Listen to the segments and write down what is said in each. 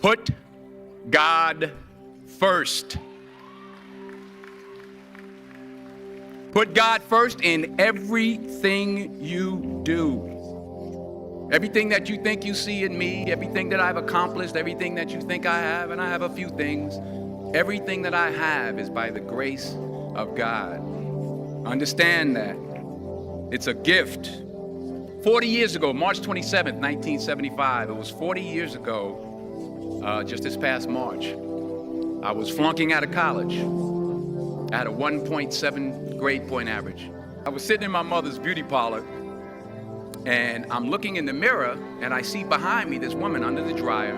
Put God first. Put God first in everything you do. Everything that you think you see in me, everything that I've accomplished, everything that you think I have, and I have a few things, everything that I have is by the grace of God. Understand that. It's a gift. 40 years ago, March 27th, 1975, it was 40 years ago, just this past March, I was flunking out of college. I had a 1.7 grade point average. I was sitting in my mother's beauty parlor, and I'm looking in the mirror, and I see behind me this woman under the dryer.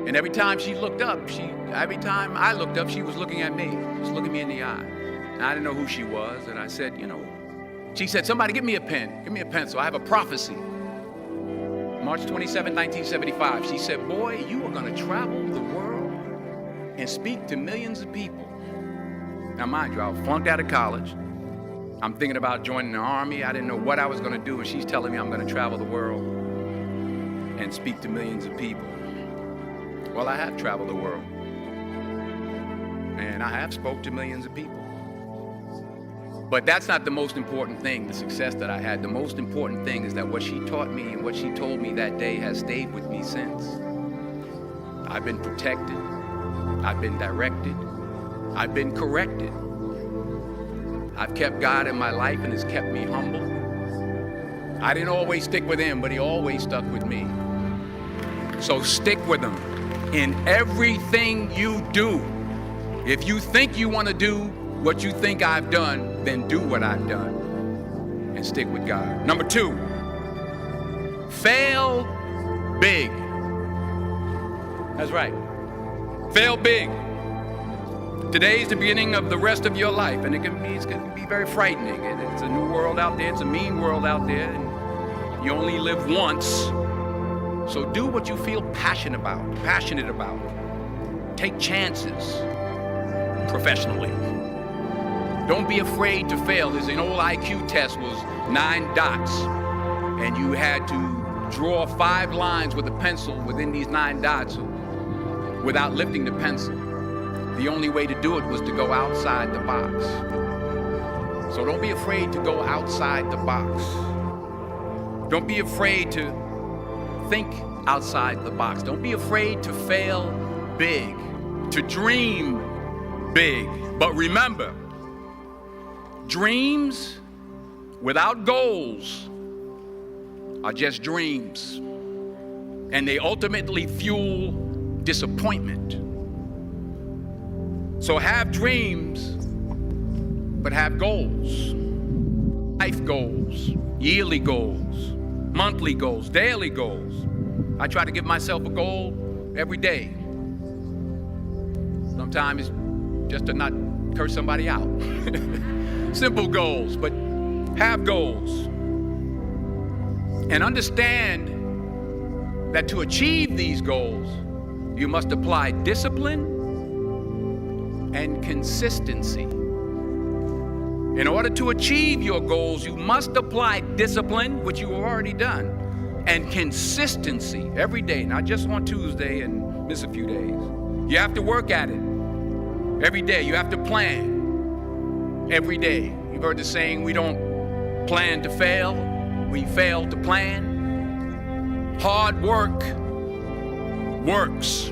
And every time I looked up, she was looking at me, just looking me in the eye. And I didn't know who she was, and I said, she said, somebody give me a pen, give me a pencil, I have a prophecy. March 27, 1975, she said, boy, you are gonna travel the world and speak to millions of people. Now mind you, I flunked out of college. I'm thinking about joining the army. I didn't know what I was gonna do, and she's telling me I'm gonna travel the world and speak to millions of people. Well, I have traveled the world, and I have spoke to millions of people. But that's not the most important thing, the success that I had. The most important thing is that what she taught me and what she told me that day has stayed with me since. I've been protected, I've been directed, I've been corrected. I've kept God in my life, and it's kept me humble. I didn't always stick with him, but he always stuck with me. So stick with him in everything you do. If you think you want to do what you think I've done, then do what I've done and stick with God. Number 2, fail big. That's right. Fail big. Today is the beginning of the rest of your life, and it can be very frightening. It's a new world out there. It's a mean world out there, and you only live once. So do what you feel passionate about. Take chances professionally. Don't be afraid to fail. There's an old IQ test, was 9 dots, and you had to draw 5 lines with a pencil within these 9 dots without lifting the pencil. The only way to do it was to go outside the box. So don't be afraid to go outside the box. Don't be afraid to think outside the box. Don't be afraid to fail big, to dream big. But remember, dreams without goals are just dreams, and they ultimately fuel disappointment. So have dreams, but have goals. Life goals, yearly goals, monthly goals, daily goals. I try to give myself a goal every day. Sometimes it's just to not curse somebody out. Simple goals, but have goals. And understand that to achieve these goals, you must apply discipline and consistency. In order to achieve your goals, you must apply discipline, which you have already done, and consistency every day, not just on Tuesday and miss a few days. You have to work at it every day. You have to plan every day. You've heard the saying, we don't plan to fail, we fail to plan. Hard work works.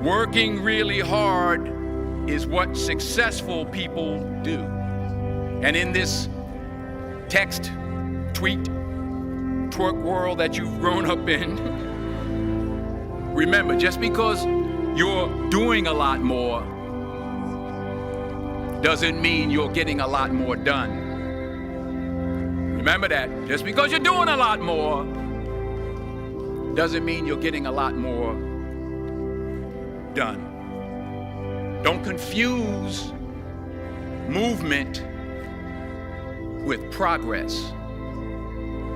Working really hard is what successful people do. And in this text, tweet, twerk world that you've grown up in, remember, just because you're doing a lot more doesn't mean you're getting a lot more done. Remember that. Just because you're doing a lot more doesn't mean you're getting a lot more done. Don't confuse movement with progress.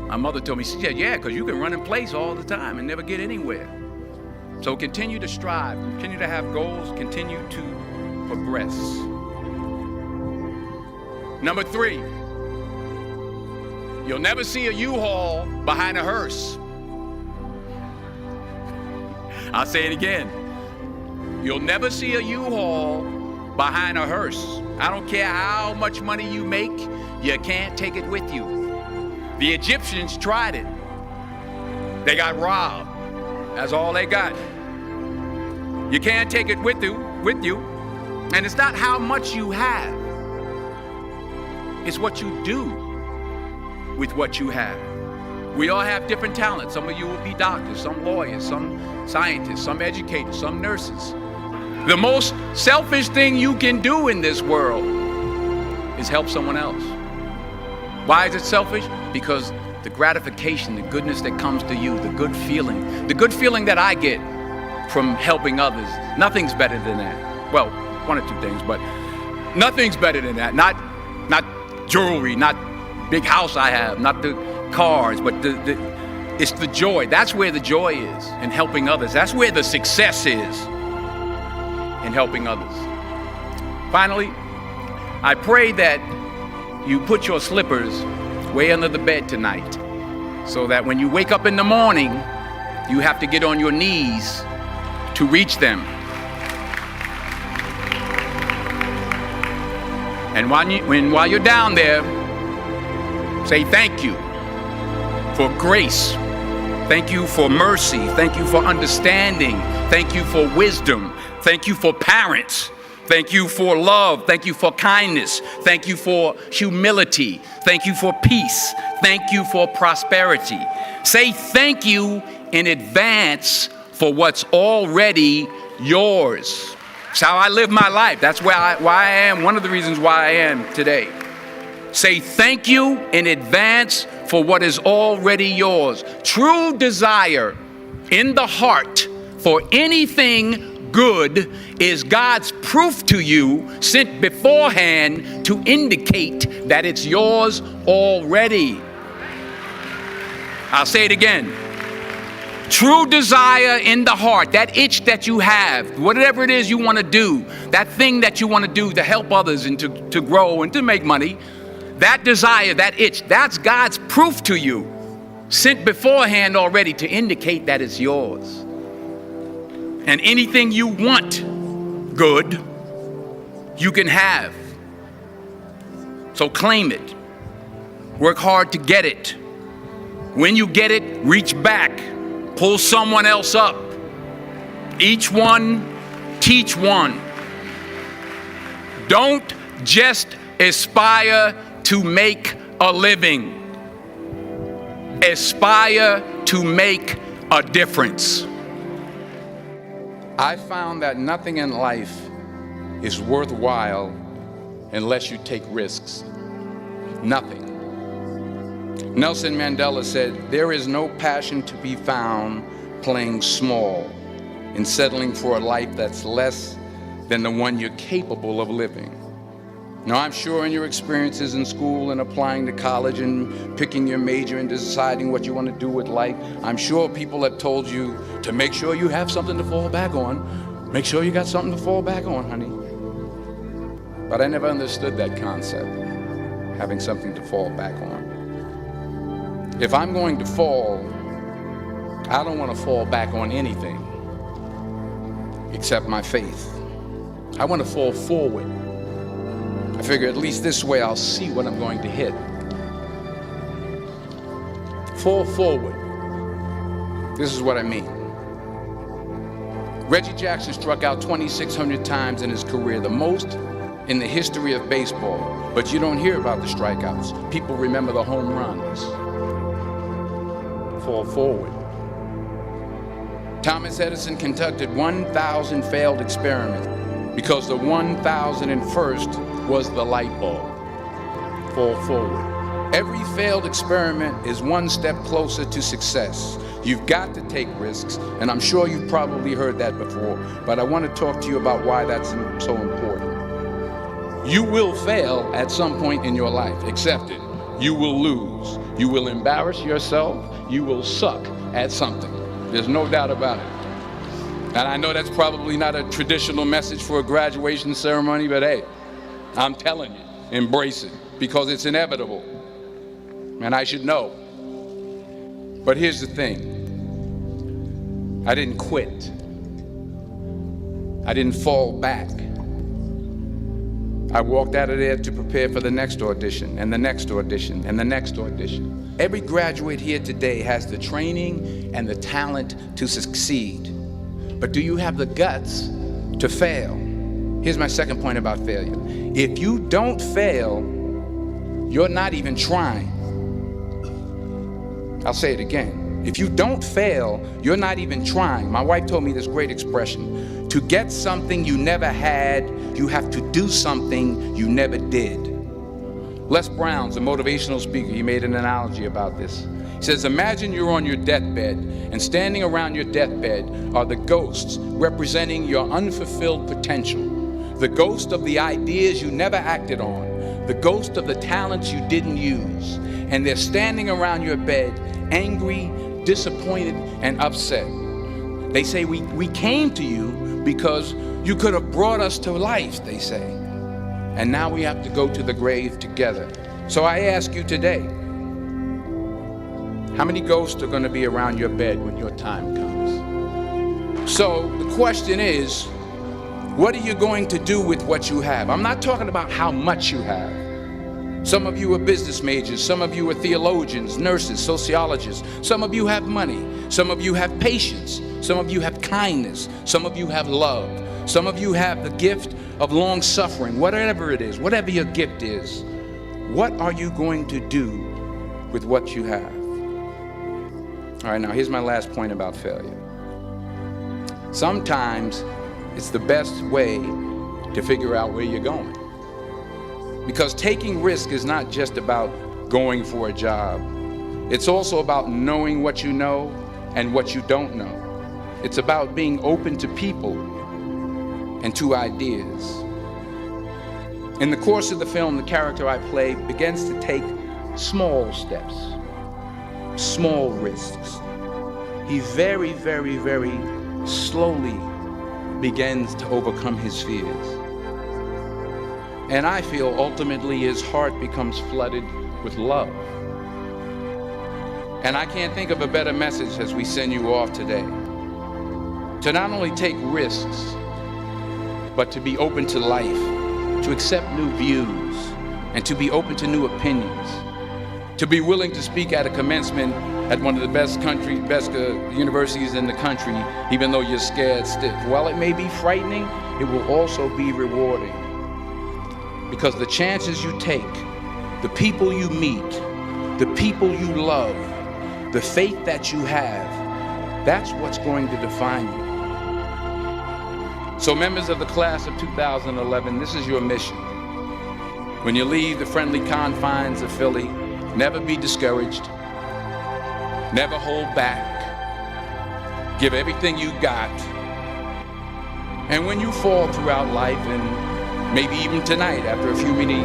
My mother told me, she said, yeah, because you can run in place all the time and never get anywhere. So continue to strive, continue to have goals, continue to progress. Number 3, you'll never see a U-Haul behind a hearse. I'll say it again. You'll never see a U-Haul behind a hearse. I don't care how much money you make, you can't take it with you. The Egyptians tried it. They got robbed. That's all they got. You can't take it with you. And it's not how much you have. It's what you do with what you have. We all have different talents. Some of you will be doctors, some lawyers, some scientists, some educators, some nurses. The most selfish thing you can do in this world is help someone else. Why is it selfish? Because the gratification, the goodness that comes to you, the good feeling that I get from helping others, nothing's better than that. Well, one or two things, but nothing's better than that. Not jewelry, not big house I have, not the cars, but it's the joy. That's where the joy is, in helping others. That's where the success is, in helping others. Finally, I pray that you put your slippers way under the bed tonight, so that when you wake up in the morning, you have to get on your knees to reach them. And while you're down there, say thank you for grace. Thank you for mercy. Thank you for understanding. Thank you for wisdom. Thank you for parents. Thank you for love. Thank you for kindness. Thank you for humility. Thank you for peace. Thank you for prosperity. Say thank you in advance for what's already yours. It's how I live my life. That's why I am, one of the reasons why I am today. Say thank you in advance for what is already yours. True desire in the heart for anything good is God's proof to you, sent beforehand to indicate that it's yours already. I'll say it again. True desire in the heart, that itch that you have, whatever it is you want to do, that thing that you want to do to help others and to grow and to make money, that desire, that itch, that's God's proof to you, sent beforehand already to indicate that it's yours. And anything you want good, you can have. So claim it. Work hard to get it. When you get it, reach back. Pull someone else up. Each one, teach one. Don't just aspire to make a living. Aspire to make a difference. I found that nothing in life is worthwhile unless you take risks. Nothing. Nelson Mandela said, "There is no passion to be found playing small and settling for a life that's less than the one you're capable of living." Now, I'm sure in your experiences in school and applying to college and picking your major and deciding what you want to do with life, I'm sure people have told you to make sure you have something to fall back on. Make sure you got something to fall back on, honey. But I never understood that concept, having something to fall back on. If I'm going to fall, I don't want to fall back on anything except my faith. I want to fall forward. I figure at least this way I'll see what I'm going to hit. Fall forward. This is what I mean. Reggie Jackson struck out 2,600 times in his career, the most in the history of baseball. But you don't hear about the strikeouts. People remember the home runs. Fall forward. Thomas Edison conducted 1,000 failed experiments because the 1,001st was the light bulb. Fall forward. Every failed experiment is one step closer to success. You've got to take risks, and I'm sure you've probably heard that before, but I want to talk to you about why that's so important. You will fail at some point in your life. Accept it. You will lose. You will embarrass yourself. You will suck at something. There's no doubt about it. And I know that's probably not a traditional message for a graduation ceremony, but hey, I'm telling you, embrace it, because it's inevitable. And I should know. But here's the thing. I didn't quit. I didn't fall back. I walked out of there to prepare for the next audition, and the next audition, and the next audition. Every graduate here today has the training and the talent to succeed. But do you have the guts to fail? Here's my second point about failure. If you don't fail, you're not even trying. I'll say it again. If you don't fail, you're not even trying. My wife told me this great expression. To get something you never had, you have to do something you never did. Les Brown's a motivational speaker. He made an analogy about this. He says, imagine you're on your deathbed, and standing around your deathbed are the ghosts representing your unfulfilled potential. The ghost of the ideas you never acted on. The ghost of the talents you didn't use. And they're standing around your bed, angry, disappointed, and upset. They say, we came to you because you could have brought us to life, they say. And now we have to go to the grave together. So I ask you today, how many ghosts are going to be around your bed when your time comes? So the question is, what are you going to do with what you have? I'm not talking about how much you have. Some of you are business majors. Some of you are theologians, nurses, sociologists. Some of you have money. Some of you have patience. Some of you have kindness. Some of you have love. Some of you have the gift of long suffering. Whatever it is, whatever your gift is, what are you going to do with what you have? All right, now here's my last point about failure. Sometimes it's the best way to figure out where you're going. Because taking risk is not just about going for a job. It's also about knowing what you know and what you don't know. It's about being open to people and to ideas. In the course of the film, the character I play begins to take small steps, small risks. He very, very, very slowly begins to overcome his fears. And I feel ultimately his heart becomes flooded with love. And I can't think of a better message as we send you off today. To not only take risks, but to be open to life, to accept new views, and to be open to new opinions. To be willing to speak at a commencement at one of the best universities in the country, even though you're scared stiff. While it may be frightening, it will also be rewarding. Because the chances you take, the people you meet, the people you love, the faith that you have, that's what's going to define you. So members of the class of 2011, this is your mission. When you leave the friendly confines of Philly, never be discouraged, never hold back, give everything you got. And when you fall throughout life, and maybe even tonight after a few many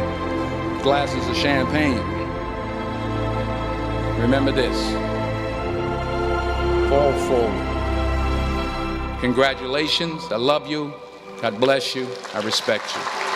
glasses of champagne, remember this: fall forward. Congratulations, I love you, God bless you, I respect you.